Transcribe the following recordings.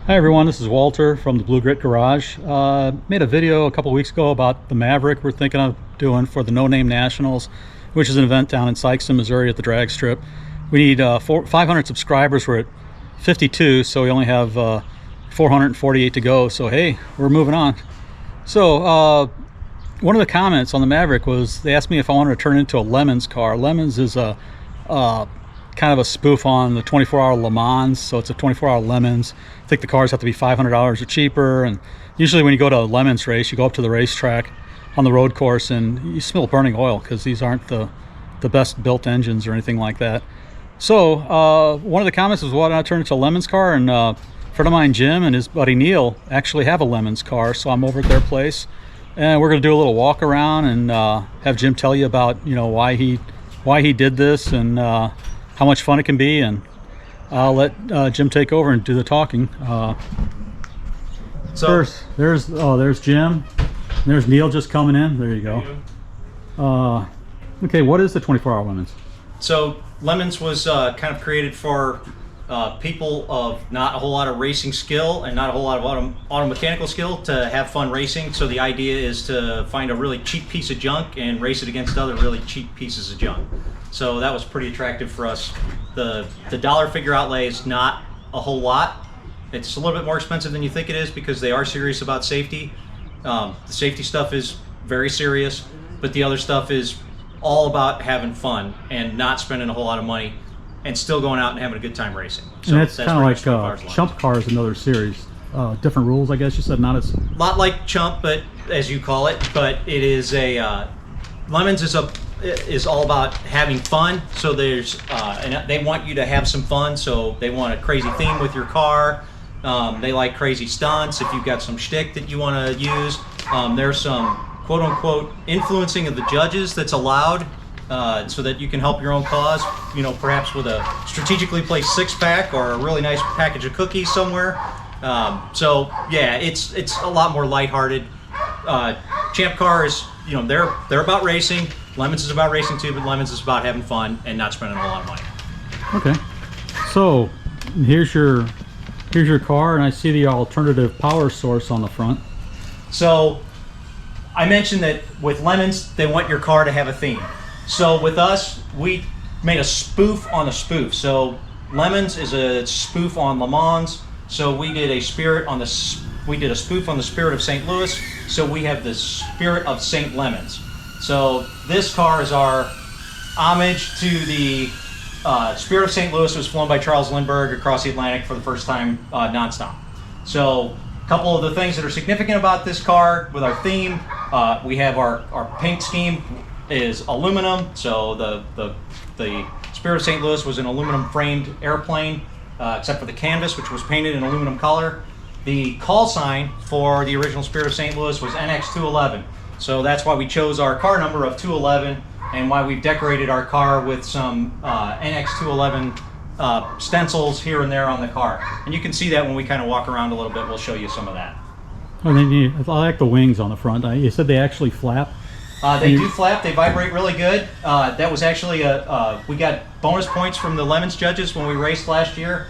Hi everyone, this is Walter from the Blu-Grit Garage. Made a video a couple weeks ago about the Maverick we're thinking of doing for the No Name Nationals, which is an event down in Sikeston, Missouri at the drag strip. We need 500 subscribers. We're at 52, so we only have 448 to go. So hey, we're moving on. So one of the comments on the Maverick was they asked me if I wanted to turn it into a Lemons car. Lemons is a kind of a spoof on the 24-hour Le Mans, so it's a 24-hour Lemons. I think the cars have to be $500 or cheaper, and usually when you go to a Lemons race, you go up to the racetrack on the road course and you smell burning oil because these aren't the best built engines or anything like that. So one of the comments was, why don't I turn it to a Lemons car? And a friend of mine, Jim, and his buddy Neil actually have a Lemons car, so I'm over at their place and we're going to do a little walk around and have Jim tell you about why he did this and how much fun it can be, and I'll let Jim take over and do the talking. So first, there's Jim. There's Neil just coming in. There you go. Okay, what is the 24-hour Lemons? So Lemons was kind of created for people of not a whole lot of racing skill and not a whole lot of auto mechanical skill to have fun racing. So the idea is to find a really cheap piece of junk and race it against other really cheap pieces of junk. So that was pretty attractive for us. The dollar figure outlay is not a whole lot. It's a little bit more expensive than you think it is because they are serious about safety. The safety stuff is very serious, but the other stuff is all about having fun and not spending a whole lot of money and still going out and having a good time racing. So and that's kind of like Chump Car is another series. Different rules, I guess you said, not as... A lot like Chump, but as you call it, but it is a... Lemons is all about having fun. So there's and they want you to have some fun, so they want a crazy theme with your car. They like crazy stunts. If you've got some shtick that you want to use, there's some quote-unquote influencing of the judges that's allowed, so that you can help your own cause, perhaps with a strategically placed six-pack or a really nice package of cookies somewhere. So yeah, it's a lot more lighthearted. Champ Car is, they're about racing. Lemons is about racing too, but Lemons is about having fun and not spending a lot of money. Okay, so here's your car, and I see the alternative power source on the front. So I mentioned that with Lemons, they want your car to have a theme. So with us, we made a spoof on a spoof. So Lemons is a spoof on Le Mans. So we did a spoof on the Spirit of St. Louis. So we have the Spirit of St. Lemons. So this car is our homage to the Spirit of St. Louis. It was flown by Charles Lindbergh across the Atlantic for the first time nonstop. So a couple of the things that are significant about this car with our theme, we have our paint scheme is aluminum. So the Spirit of St. Louis was an aluminum framed airplane, except for the canvas, which was painted in aluminum color. The call sign for the original Spirit of St. Louis was NX211. So that's why we chose our car number of 211 and why we've decorated our car with some NX211 stencils here and there on the car. And you can see that when we kind of walk around a little bit. We'll show you some of that. And then I like the wings on the front. You said they actually flap? They do flap. They vibrate really good. That was actually we got bonus points from the Lemons judges when we raced last year.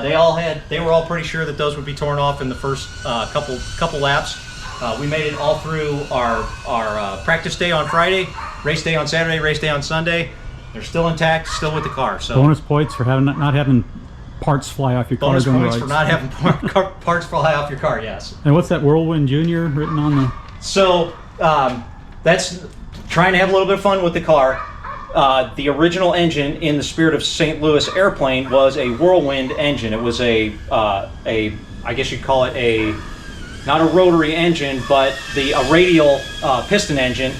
They were all pretty sure that those would be torn off in the first couple laps. We made it all through our practice day on Friday, race day on Saturday, race day on Sunday. They're still intact, still with the car. So bonus points for not having parts fly off your car. Bonus points for not having parts fly off your car. Yes. And what's that Whirlwind Junior written on the? So that's trying to have a little bit of fun with the car. The original engine in the Spirit of St. Louis airplane was a Whirlwind engine. It was I guess you'd call it not a rotary engine, but a radial piston engine.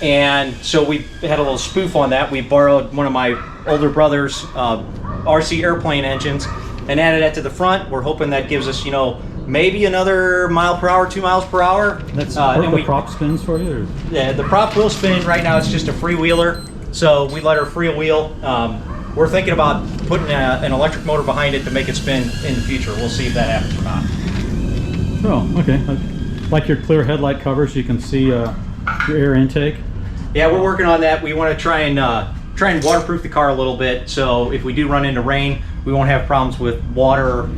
And so we had a little spoof on that. We borrowed one of my older brother's RC airplane engines and added that to the front. We're hoping that gives us, maybe another mile per hour, 2 miles per hour. That's the prop spins for you? Or? Yeah, the prop will spin. Right now it's just a freewheeler. So we let her freewheel. We're thinking about putting an electric motor behind it to make it spin in the future. We'll see if that happens or not. Oh, okay. Like your clear headlight covers, you can see your air intake. Yeah, we're working on that. We want to try and waterproof the car a little bit. So if we do run into rain, we won't have problems with water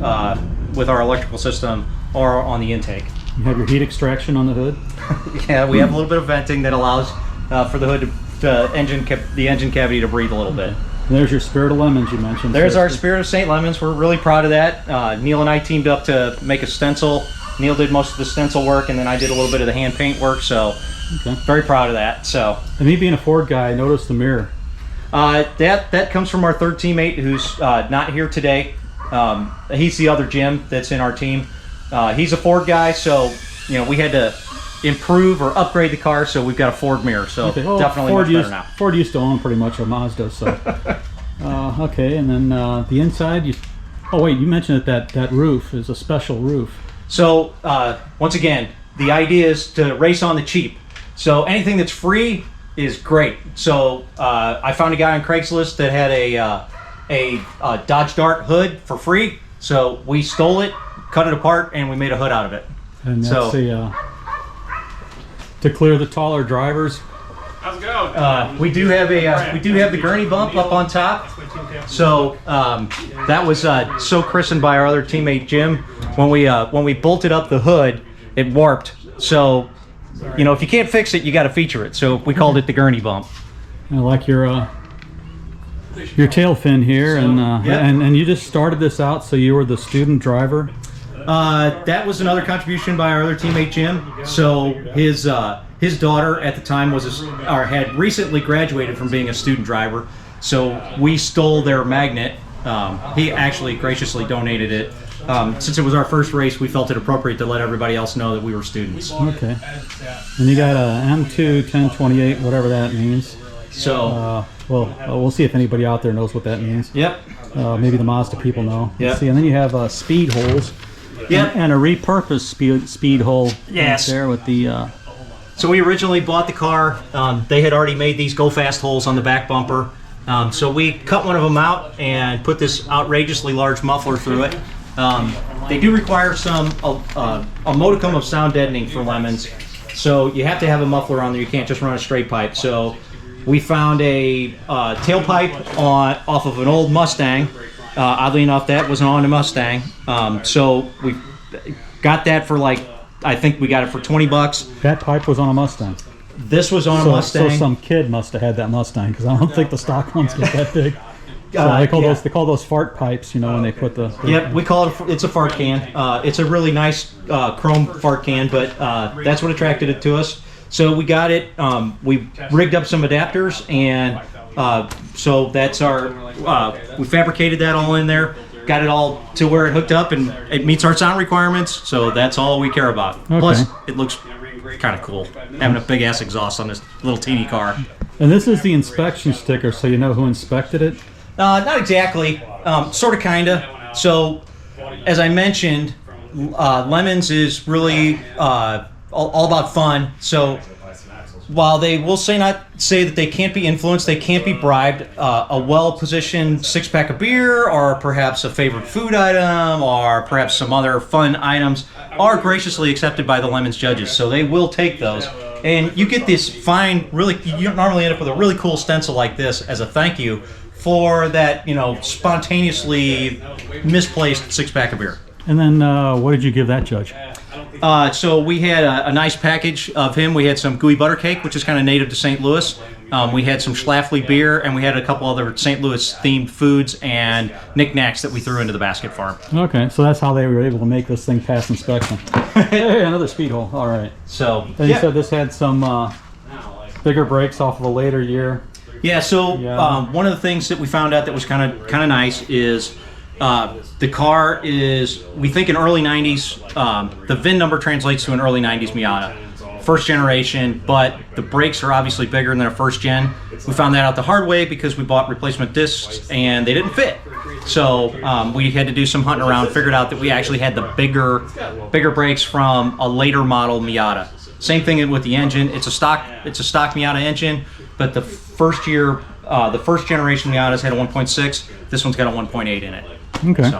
with our electrical system are on the intake. You have your heat extraction on the hood. Yeah, we have a little bit of venting that allows for the hood the engine cavity to breathe a little bit. And there's your Spirit of Lemons you mentioned. There's our Spirit of St. Lemons. We're really proud of that. Neil and I teamed up to make a stencil. Neil did most of the stencil work, and then I did a little bit of the hand paint work. So, very proud of that. So, and me being a Ford guy, I noticed the mirror. That comes from our third teammate who's not here today. He's the other Jim that's in our team. He's a Ford guy, so we had to improve or upgrade the car, so we've got a Ford mirror. So definitely much better now. Ford used to own pretty much a Mazda, so okay. And then the inside, oh wait, you mentioned that roof is a special roof. So once again, the idea is to race on the cheap. So anything that's free is great. So I found a guy on Craigslist that had a Dodge Dart hood for free. So we stole it, cut it apart, and we made a hood out of it. And that's to clear the taller drivers. How's it going? We do have the gurney bump up on top. So that was so christened by our other teammate Jim. When we bolted up the hood, it warped. So if you can't fix it, you got to feature it. So we called it the gurney bump. I like your tail fin here, and you just started this out, so you were the student driver. That was another contribution by our other teammate Jim. So his daughter at the time had recently graduated from being a student driver. So we stole their magnet. He actually graciously donated it. Since it was our first race, we felt it appropriate to let everybody else know that we were students. Okay. And you got a M2 1028, whatever that means. So, we'll see if anybody out there knows what that means. Yep. Maybe the Mazda people know. Yep. See, and then you have speed holes. Yep. And a repurposed speed hole. Yes. There with the. So we originally bought the car. They had already made these go fast holes on the back bumper. So we cut one of them out and put this outrageously large muffler through it. They do require a modicum of sound deadening for Lemons. So you have to have a muffler on there. You can't just run a straight pipe. So we found a tailpipe off of an old Mustang. Oddly enough, that was on a Mustang. So we got that for I think we got it for $20. That pipe was on a Mustang. This was on a Mustang. So some kid must have had that Mustang, because I don't think the stock ones get that big. So they call those fart pipes, when they put the. Yep, we call it. It's a fart can. It's a really nice chrome fart can, but that's what attracted it to us. So we got it. We rigged up some adapters, and so that's we fabricated that all in there. Got it all to where it hooked up, and it meets our sound requirements. So that's all we care about. Okay. Plus, it looks kind of cool having a big ass exhaust on this little teeny car. And this is the inspection sticker, so you know who inspected it. Not exactly. Sort of, kinda. So, as I mentioned, Lemons is really all about fun. So, while they will say that they can't be influenced, they can't be bribed, a well-positioned six-pack of beer, or perhaps a favorite food item, or perhaps some other fun items are graciously accepted by the Lemons judges. So they will take those. And you get this fine, you normally end up with a really cool stencil like this as a thank you for that, spontaneously misplaced six-pack of beer. And then what did you give that judge? So we had a nice package of him. We had some gooey butter cake, which is kind of native to St. Louis. We had some Schlafly beer, and we had a couple other St. Louis-themed foods and knickknacks that we threw into the basket for him. Okay, so that's how they were able to make this thing pass inspection. Hey, another speed hole. All right. So then you said this had some bigger brakes off of a later year. Yeah. So one of the things that we found out that was kind of nice is the car is, we think, an early 90s. The VIN number translates to an early 90s Miata. First generation, but the brakes are obviously bigger than a first gen. We found that out the hard way because we bought replacement discs and they didn't fit. So we had to do some hunting around, figured out that we actually had the bigger brakes from a later model Miata. Same thing with the engine. It's a stock Miata engine, but the first generation Miatas had a 1.6. This one's got a 1.8 in it. Okay.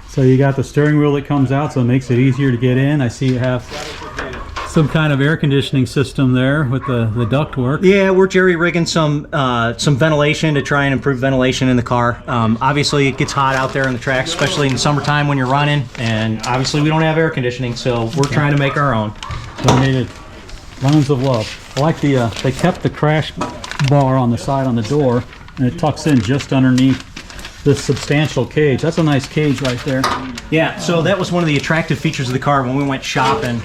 So you got the steering wheel that comes out, so it makes it easier to get in. I see you have some kind of air conditioning system there with the duct work. Yeah, we're jerry rigging some ventilation to try and improve ventilation in the car. Obviously, it gets hot out there in the track, especially in the summertime when you're running. And obviously, we don't have air conditioning, so we're trying to make our own. Donated Lemons of Love. I like they kept the crash bar on the side on the door, and it tucks in just underneath this substantial cage. That's a nice cage right there. Yeah, so that was one of the attractive features of the car when we went shopping.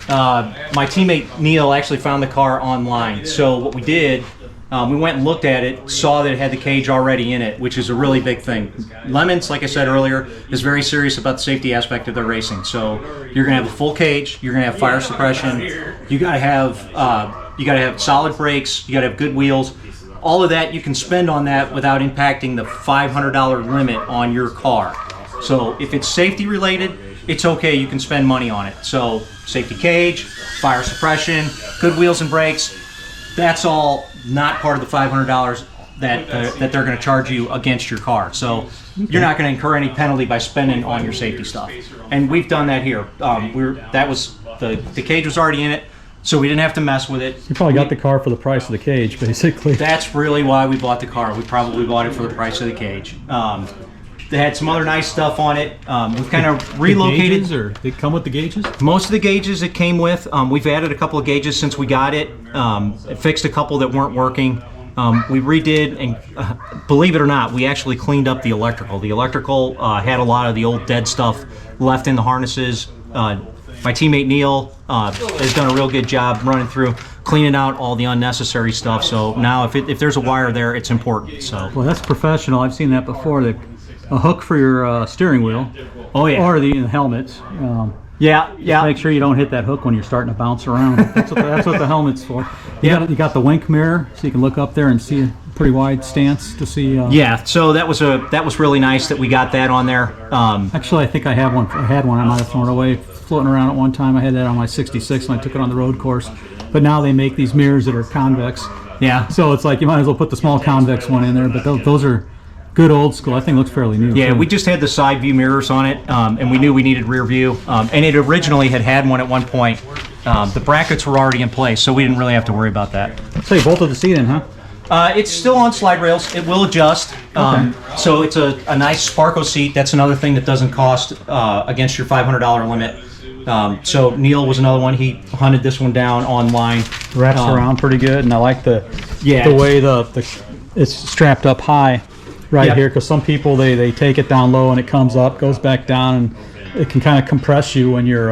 My teammate Neil actually found the car online. So what we did, we went and looked at it, saw that it had the cage already in it, which is a really big thing. Lemons, like I said earlier, is very serious about the safety aspect of their racing. So you're gonna have a full cage, you're gonna have fire suppression, you gotta have solid brakes, you gotta have good wheels. All of that you can spend on that without impacting the $500 limit on your car. So if it's safety related, it's okay, you can spend money on it. So safety cage, fire suppression, good wheels and brakes, that's all not part of the $500 that they're going to charge you against your car. So you're not going to incur any penalty by spending on your safety stuff. And we've done that here. The cage was already in it, so we didn't have to mess with it. You probably got the car for the price of the cage, basically. That's really why we bought the car. We probably bought it for the price of the cage. They had some other nice stuff on it. We've kind of relocated. The gauges, or they come with the gauges? Most of the gauges it came with. We've added a couple of gauges since we got it. It fixed a couple that weren't working. We redid, and believe it or not, we actually cleaned up the electrical. The electrical had a lot of the old dead stuff left in the harnesses. My teammate Neil has done a real good job running through, cleaning out all the unnecessary stuff. So now if there's a wire there, it's important. So well, that's professional. I've seen that before. A hook for your steering wheel. Oh yeah. Or the helmets. Yeah. Make sure you don't hit that hook when you're starting to bounce around. That's what the helmet's for. You got the wink mirror, so you can look up there and see a pretty wide stance to see. Yeah. So that was really nice that we got that on there. Actually, I think I have one. I had one. I might have thrown it away floating around at one time. I had that on my '66 when I took it on the road course. But now they make these mirrors that are convex. Yeah. So it's like you might as well put the small convex one in there. But those are good old school. I think it looks fairly new. Yeah, too. we just had the side view mirrors on it, and we knew we needed rear view. And it originally had one at one point. The brackets were already in place, so we didn't really have to worry about that. So you bolted the seat in, huh? It's still on slide rails. It will adjust. Okay. So it's a nice Sparco seat. That's another thing that doesn't cost against your $500 limit. So Neil was another one. He hunted this one down online. Wraps around pretty good, and I like the way it's strapped up high right here, because some people they take it down low and it comes up, goes back down, and it can kind of compress you when you're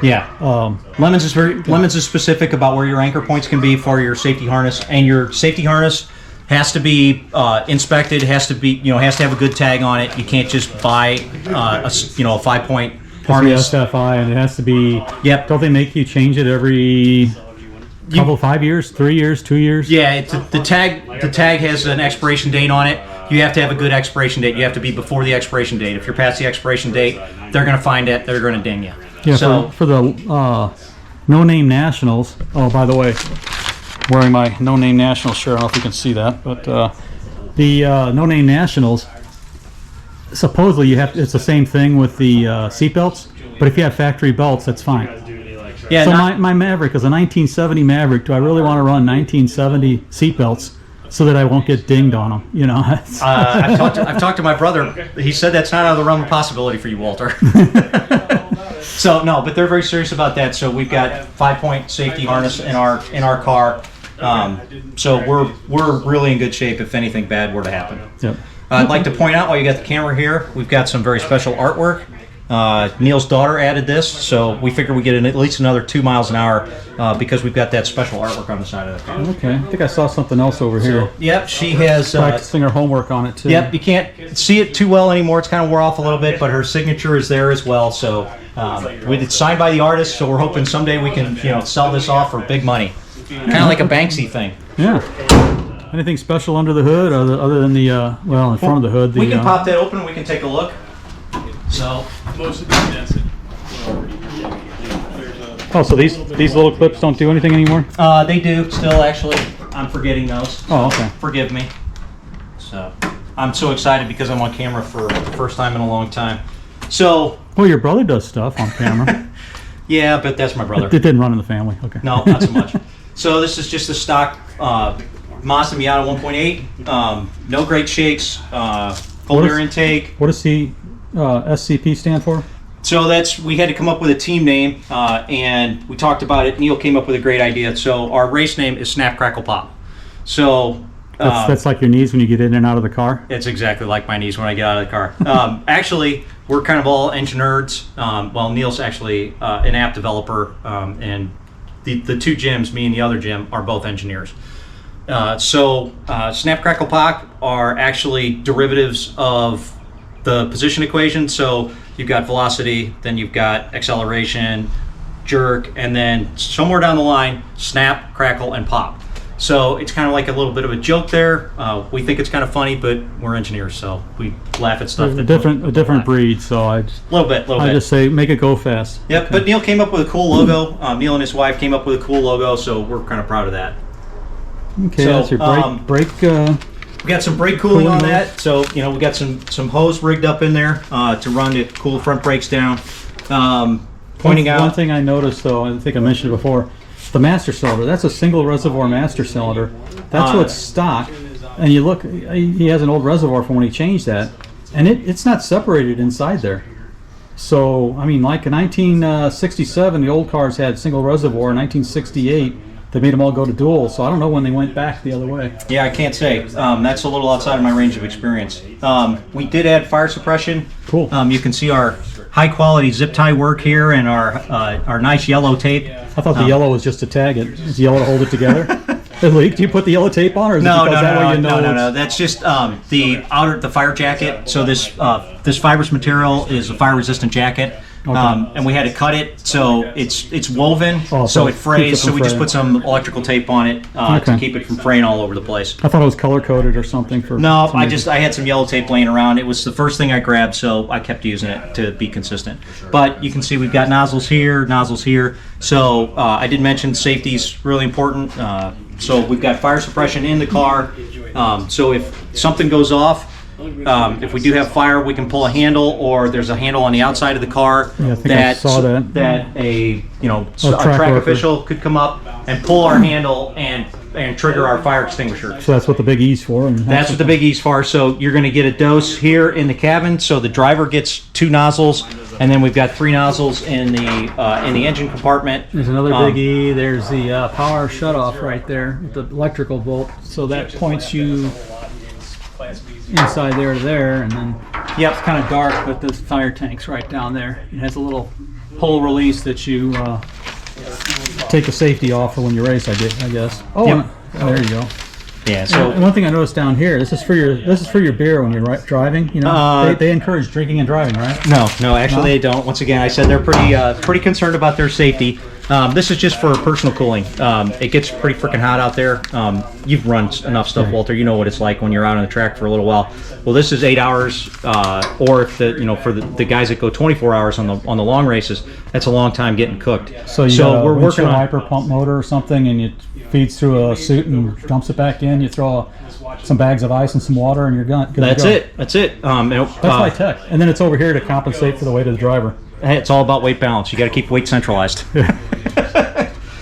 Lemons is specific about where your anchor points can be for your safety harness, and your safety harness has to be inspected, has to have a good tag on it. You can't just buy a 5-point harness. SFI, and it has to be. Yep. Don't they make you change it every 5 years, 3 years, 2 years? Yeah, the tag has an expiration date on it. You have to have a good expiration date. You have to be before the expiration date. If you're past the expiration date, they're going to find it. They're going to ding you. Yeah. So for the No Name Nationals. Oh, by the way, wearing my No Name Nationals shirt. I don't know if you can see that, but the No Name Nationals. Supposedly, it's the same thing with the seat belts. But if you have factory belts, that's fine. yeah, So my Maverick is a 1970 Maverick. Do I really want to run 1970 seat belts so that I won't get dinged on them? You know. I've talked to my brother. He said that's not out of the realm of possibility for you, Walter. So no, but they're very serious about that. So we've got 5-point safety harness in our car. So we're really in good shape if anything bad were to happen. Yep. I'd like to point out, while you got the camera here, we've got some very special artwork. Neil's daughter added this, so we figure we get at least another 2 miles an hour because we've got that special artwork on the side of the car. Okay. I think I saw something else over here. Yep, she has Practicing her homework on it too. Yep, you can't see it too well anymore. It's kind of wore off a little bit, but her signature is there as well. So it's signed by the artist. So we're hoping someday we can, sell this off for big money, kind of like a Banksy thing. Yeah. Anything special under the hood other than the in front of the hood? We can pop that open and we can take a look. So Most of the nested. Oh, so these little clips don't do anything anymore? they do still, actually. I'm forgetting those. Oh, okay. Forgive me. So I'm so excited because I'm on camera for the first time in a long time. So Well, your brother does stuff on camera. Yeah, but that's my brother. It didn't run in the family. Okay. No, not so much. So this is just the stock Mazda Miata 1.8. No great shakes. Cold air intake. What does the SCP stand for? So we had to come up with a team name, and we talked about it. Neil came up with a great idea. So our race name is Snap, Crackle, Pop. So that's like your knees when you get in and out of the car? It's exactly like my knees when I get out of the car. Actually, we're kind of all engine nerds. Well, Neil's actually an app developer, and the two Jims, me and the other Jim, are both engineers. So Snap, Crackle, Pop are actually derivatives of the position equation. So you've got velocity, then you've got acceleration, jerk, and then somewhere down the line, snap, crackle, and pop. So it's kind of like a little bit of a joke there. We think it's kind of funny, but we're engineers, so we laugh at stuff. A different breed, so I just say make it go fast. Yep, okay. But Neil came up with a cool logo. Neil and his wife came up with a cool logo, so we're kind of proud of that. Okay, so, that's your brake. We got some brake cooling on that, so we got some hose rigged up in there to run to cool the front brakes down. Pointing out one thing I noticed, though, I think I mentioned it before. The master cylinder, that's a single reservoir master cylinder. That's what's stock. And you look, he has an old reservoir from when he changed that, and it's not separated inside there. So, I mean, like in 1967, the old cars had single reservoir. In 1968, they made them all go to dual. So I don't know when they went back the other way. Yeah, I can't say. That's a little outside of my range of experience. We did add fire suppression. Cool. You can see our high quality zip tie work here and our nice yellow tape. I thought the yellow was just to tag it. Is yellow to hold it together? It leaked. Do you put the yellow tape on, or is No. No. That's just the fire jacket. So this fibrous material is a fire resistant jacket. Okay. And we had to cut it so it's woven, so so it it frays. keeps it So from we just fraying. put some electrical tape on it to keep it from fraying all over the place. I thought it was color coded or something for. No, some I reason. had some yellow tape laying around. It was the first thing I grabbed, so I kept using it to be consistent. But you can see we've got nozzles here. So I did mention safety is really important. So we've got fire suppression in the car. So if something goes off, if we do have fire, we can pull a handle, or there's a handle on the outside of the car Yeah, I think I saw that. a track track worker. official could come up and pull our handle and trigger our fire extinguisher. So that's what the big E's for. And That's what the big E's for. So you're going to get a dose here in the cabin. So the driver gets 2 nozzles, and then we've got 3 nozzles in the engine compartment. There's another big E. There's the power shutoff right there, the electrical bolt. So that points you inside there to there, and then Yep. it's kind of dark, but the fire tank's right down there. It has a little pull release that you take the safety off for when you race. I guess. Oh, Yep. there you go. Yeah. So So one thing I noticed down here, this is for your beer when you're driving. They encourage drinking and driving, right? no, actually they don't. Once again, I said they're pretty concerned about their safety. This is just for personal cooling. It gets pretty freaking hot out there. You've run enough stuff, Walter. You know what it's like when you're out on the track for a little while. Well, this is 8 hours, or if for the guys that go 24 hours on the long races, that's a long time getting cooked. So you got we're a working on wiper pump motor or something, and it feeds through a suit and dumps it back in. You throw some bags of ice and some water, and you're good. That's to go. it. That's it. That's high tech. And then it's over here to compensate for the weight of the driver. Hey, it's all about weight balance. You got to keep weight centralized.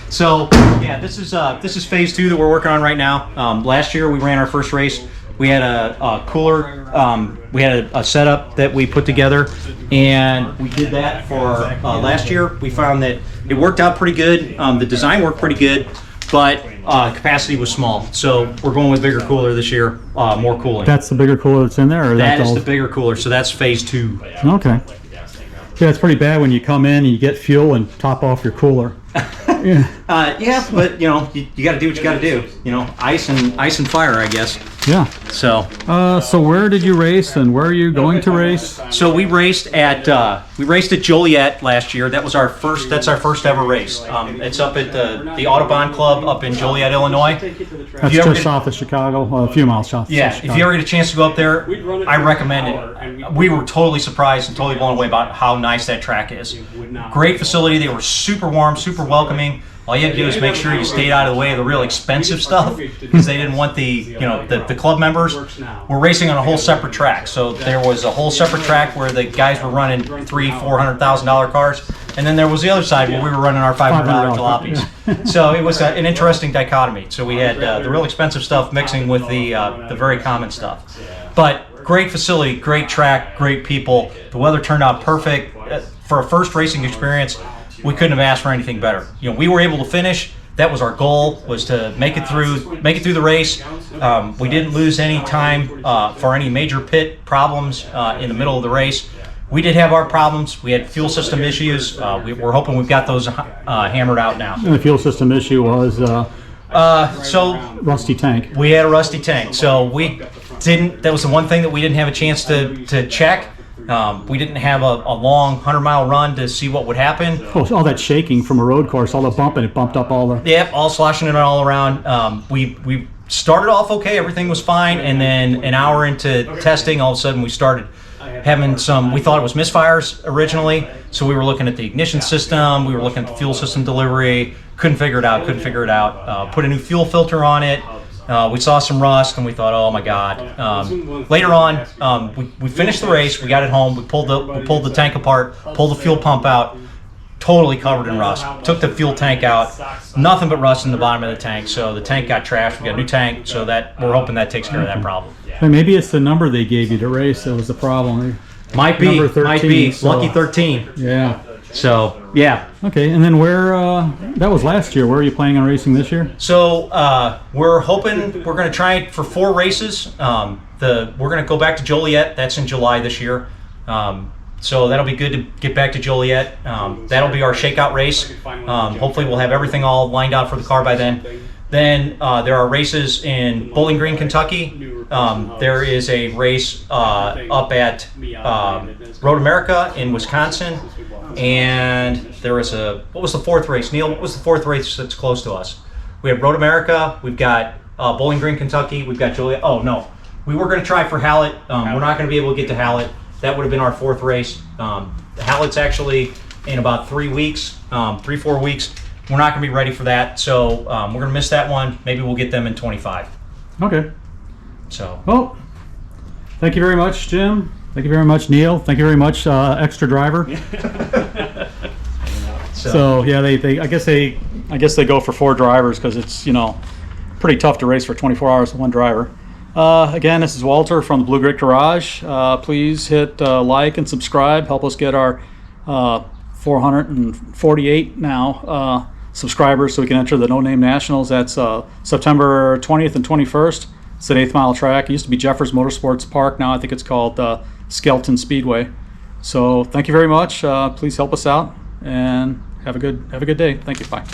So yeah, this is phase 2 that we're working on right now. Last year we ran our first race. We had a cooler. We had a setup that we put together, and we did that for last year. We found that it worked out pretty good. The design worked pretty good, but capacity was small. So we're going with bigger cooler this year, more cooling. That's the bigger cooler that's in there? Or That is all... the bigger cooler. So that's phase 2. Okay. Yeah, it's pretty bad when you come in and you get fuel and top off your cooler. Yeah, but you got to do what you got to do. Ice and fire, I guess. Yeah. So where did you race, and where are you going to race? So we raced at Joliet last year. That's our first ever race. It's up at the Audubon Club up in Joliet, Illinois. That's just south of Chicago, a few miles south. Yeah, of Chicago. if you ever get a chance to go up there, I recommend it. We were totally surprised and totally blown away about how nice that track is. Great facility. They were super warm, super welcoming. all you had to do is make sure you stayed out of the way of the real expensive stuff, because they didn't want the club members were racing on a whole separate track. So there was a whole separate track where the guys were running $300,000-$400,000 cars, and then there was the other side where we were running our $500 jalopies. So it was an interesting dichotomy. So we had the real expensive stuff mixing with the very common stuff. But great facility, great track, great people. The weather turned out perfect. For a first racing experience, we couldn't have asked for anything better. We were able to finish. That was our goal, was to make it through the race. We didn't lose any time for any major pit problems in the middle of the race. We did have our problems. We had fuel system issues. We're hoping we've got those hammered out now. And the fuel system issue was rusty tank. We had a rusty tank, so we didn't. That was the one thing that we didn't have a chance to check. We didn't have a long 100-mile run to see what would happen. Oh, all that shaking from a road course, all the bumping, it bumped up all the... Yep, all sloshing it all around. We started off okay, everything was fine, and then an hour into testing, all of a sudden we started having some, we thought it was misfires originally, so we were looking at the ignition system, we were looking at the fuel system delivery, couldn't figure it out. Put a new fuel filter on it. We saw some rust, and we thought, oh my God. Later on, we finished the race. We got it home. We pulled the tank apart, pulled the fuel pump out, totally covered in rust. Took the fuel tank out, nothing but rust in the bottom of the tank. So the tank got trashed. We got a new tank, so that we're hoping that takes care of that problem. And maybe it's the number they gave you to race that was the problem. Might be. Number 13, might be. so. Lucky 13. Yeah. So yeah. Okay, and then where? That was last year. Where are you planning on racing this year? So we're hoping we're going to try it for 4 races. We're going to go back to Joliet. That's in July this year. So that'll be good to get back to Joliet. That'll be our shakeout race. Hopefully we'll have everything all lined out for the car by then. Then there are races in Bowling Green, Kentucky. There is a race up at Road America in Wisconsin. And there is what was the 4th race? Neil, what was the 4th race that's close to us? We have Road America, we've got Bowling Green, Kentucky, we've got Joliet. Oh, no. We were going to try for Hallett. We're not going to be able to get to Hallett. That would have been our 4th race. Hallett's actually in about 3 weeks, 3-4 weeks. We're not going to be ready for that, so we're going to miss that one. Maybe we'll get them in 25. Okay. So. Well, thank you very much, Jim. Thank you very much, Neil. Thank you very much, extra driver. So yeah, I guess they go for 4 drivers because it's pretty tough to race for 24 hours with 1 driver. Again, this is Walter from the Blu-Grit Garage. Please hit like and subscribe. Help us get our 448 now subscribers so we can enter the No Name Nationals. That's September 20th and 21st. It's an 8th mile track. It used to be Jeffers Motorsports Park. Now I think it's called Skelton Speedway. So thank you very much. Please help us out and have a good day. Thank you. Bye.